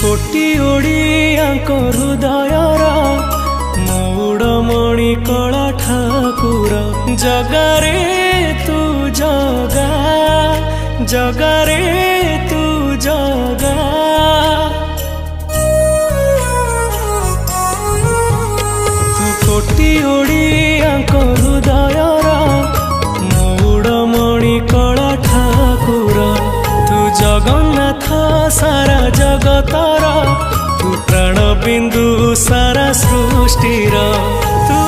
कोटि ओडियाको हृदयर मौड़मणि कला ठाकुर जगारे तू जगा जगारे तू जगा तू कोटि ओडियाको हृदयर मौड़मणि कला ठाकुर तू जगन्नाथ सारा जगतर तू प्राण बिंदु सारा सृष्टिर तू